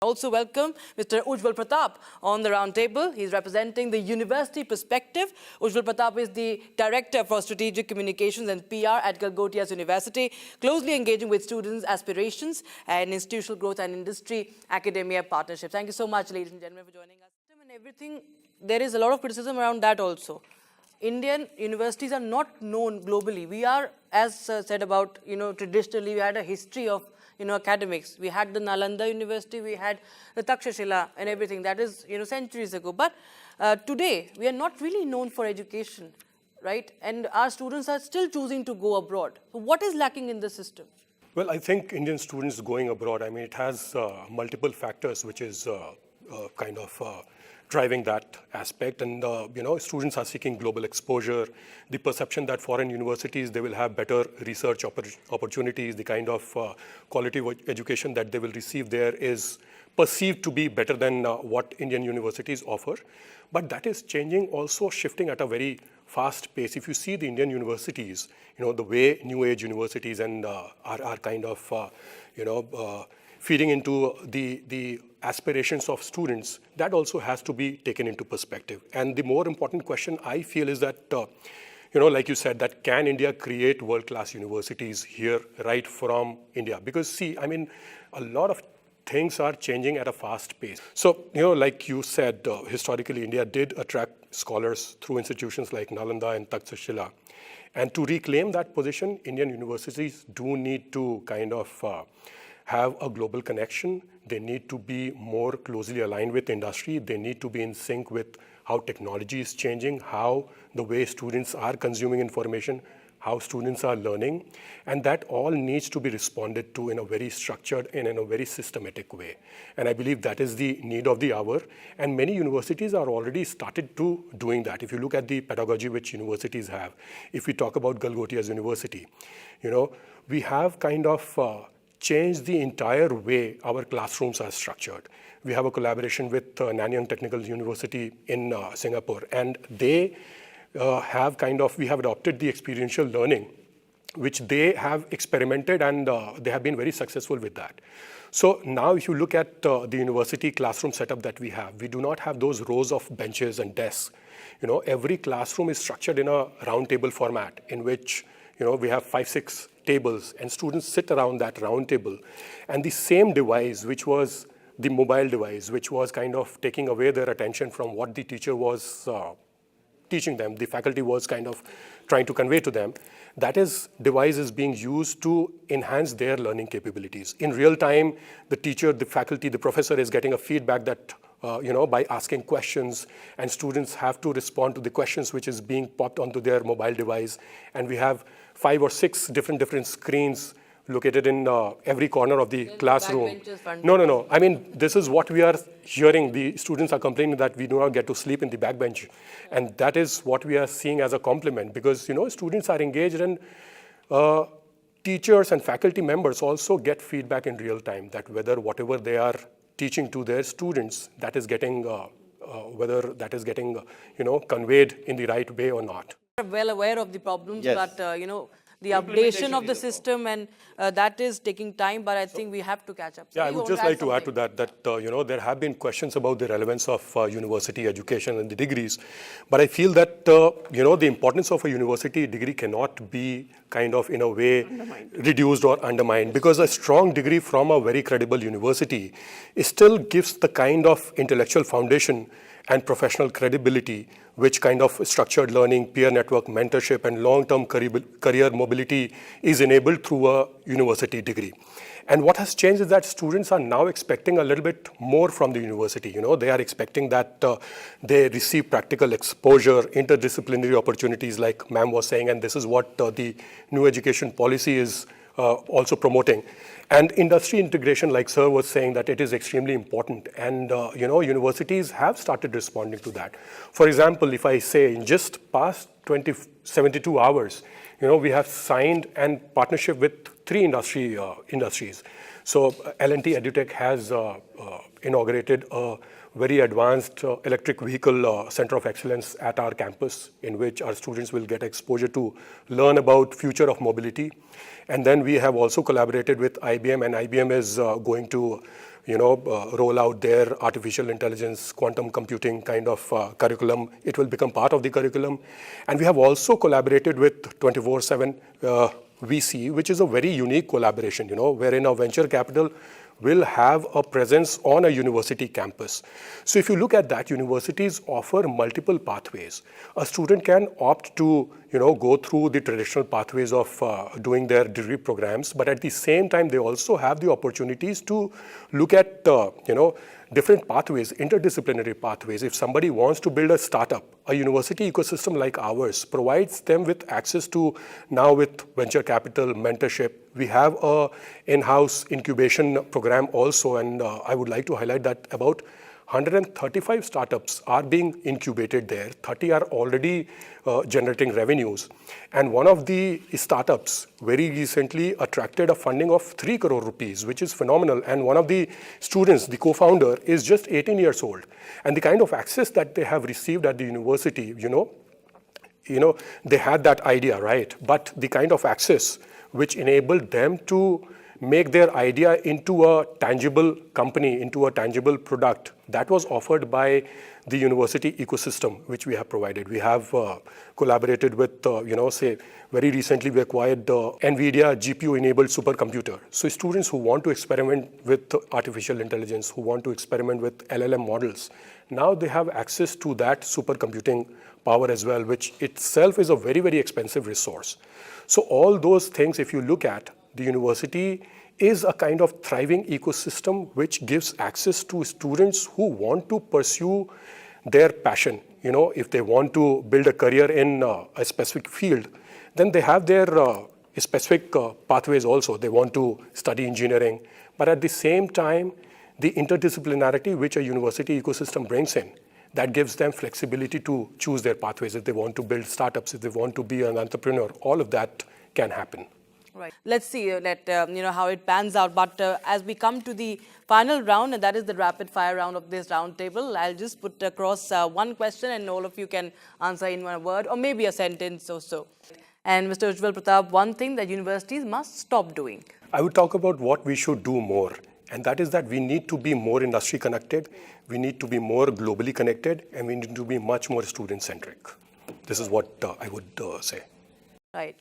also welcome Mr. Ujjwal Pratap on the roundtable. He's representing the university perspective. Ujjwal Pratap is the Director for Strategic Communications and PR at Galgotias University, closely engaging with students' aspirations and institutional growth and industry-academia partnerships. Thank you so much, ladies and gentlemen, for joining us. And everything, there is a lot of criticism around that also. Indian universities are not known globally. We are, as said about, traditionally we had a history of, academics. We had the Nalanda University, we had the Takshashila and everything. That is, centuries ago. But today, we are not really known for education, right? And our students are still choosing to go abroad. So what is lacking in the system? Well, I think Indian students going abroad, it has multiple factors which is driving that aspect. And, students are seeking global exposure, the perception that foreign universities, they will have better research opportunities, the kind of quality of education that they will receive there is perceived to be better than what Indian universities offer. But that is changing, also shifting at a very fast pace. If you see the Indian universities, the way new age universities and are kind of, feeding into the aspirations of students, that also has to be taken into perspective. And the more important question I feel is that, like you said, that can India create world-class universities here right from India? Because see, a lot of things are changing at a fast pace. So, like you said, historically, India did attract scholars through institutions like Nalanda and Takshashila. And to reclaim that position, Indian universities do need to kind of have a global connection. They need to be more closely aligned with industry. They need to be in sync with how technology is changing, how the way students are consuming information, how students are learning. And that all needs to be responded to in a very structured and in a very systematic way. And I believe that is the need of the hour. And many universities are already started to doing that. If you look at the pedagogy which universities have, if we talk about Galgotias University, we have kind of change the entire way our classrooms are structured. We have a collaboration with Nanyang Technical University in Singapore, and they we have adopted the experiential learning, which they have experimented, and they have been very successful with that. So now if you look at the university classroom setup that we have, we do not have those rows of benches and desks. Every classroom is structured in a round table format in which we have 5-6 tables, and students sit around that round table. And the same device, which was the mobile device, which was kind of taking away their attention from what the teacher was teaching them, the faculty was kind of trying to convey to them, device is being used to enhance their learning capabilities. In real time, the teacher, the faculty, the professor is getting a feedback that by asking questions, and students have to respond to the questions which is being popped onto their mobile device. And we have 5 or 6 different screens located in every corner of the classroom. No. This is what we are hearing. The students are complaining that we do not get to sleep in the backbench. And that is what we are seeing as a compliment, because, students are engaged, and teachers and faculty members also get feedback in real time that whether whatever they are teaching to their students, that is getting, whether that is getting, conveyed in the right way or not. Well aware of the problems, yes. But, the updation of the system, and that is taking time, but I think we have to catch up. So yeah, I would just like to add to that, there have been questions about the relevance of university education and the degrees. But I feel that, the importance of a university degree cannot be kind of, in a way, reduced or undermined, because a strong degree from a very credible university still gives the kind of intellectual foundation and professional credibility which kind of structured learning, peer network, mentorship, and long-term career mobility is enabled through a university degree. And what has changed is that students are now expecting a little bit more from the university. They are expecting that they receive practical exposure, interdisciplinary opportunities, like ma'am was saying, and this is what the new education policy is also promoting. And industry integration, like sir was saying, that it is extremely important. And, universities have started responding to that. For example, if I say in just past 72 hours, we have signed a partnership with 3 industries. So L&T Edutech has inaugurated a very advanced electric vehicle center of excellence at our campus, in which our students will get exposure to learn about future of mobility. And then we have also collaborated with IBM, and IBM is going to roll out their artificial intelligence, quantum computing kind of curriculum. It will become part of the curriculum. And we have also collaborated with 24/7 VC, which is a very unique collaboration, wherein a venture capital will have a presence on a university campus. So if you look at that, universities offer multiple pathways. A student can opt to go through the traditional pathways of doing their degree programs, but at the same time, they also have the opportunities to look at different pathways, interdisciplinary pathways. If somebody wants to build a startup, a university ecosystem like ours provides them with access to, now with venture capital, mentorship. We have a in-house incubation program also, and I would like to highlight that about 135 startups are being incubated there. 30 are already generating revenues. And one of the startups very recently attracted a funding of 3 crore rupees, which is phenomenal. And one of the students, the co-founder, is just 18 years old. And the kind of access that they have received at the university, they had that idea, right? But the kind of access which enabled them to make their idea into a tangible company, into a tangible product, that was offered by the university ecosystem, which we have provided. We have collaborated with, very recently we acquired the NVIDIA GPU-enabled supercomputer. So students who want to experiment with artificial intelligence, who want to experiment with LLM models, now they have access to that supercomputing power as well, which itself is a very, very expensive resource. So all those things, if you look at, the university is a kind of thriving ecosystem which gives access to students who want to pursue their passion. If they want to build a career in a specific field, then they have their specific pathways also. They want to study engineering, but at the same time, the interdisciplinarity which a university ecosystem brings in, that gives them flexibility to choose their pathways. If they want to build startups, if they want to be an entrepreneur, all of that can happen. Right. Let's see how it pans out. But as we come to the final round, and that is the rapid fire round of this roundtable, I'll just put across one question, and all of you can answer in one word or maybe a sentence or so. And Mr. Ujjwal Pratap, one thing that universities must stop doing. I would talk about what we should do more. And that is that we need to be more industry connected, we need to be more globally connected, and we need to be much more student centric. This is what I would say. Right.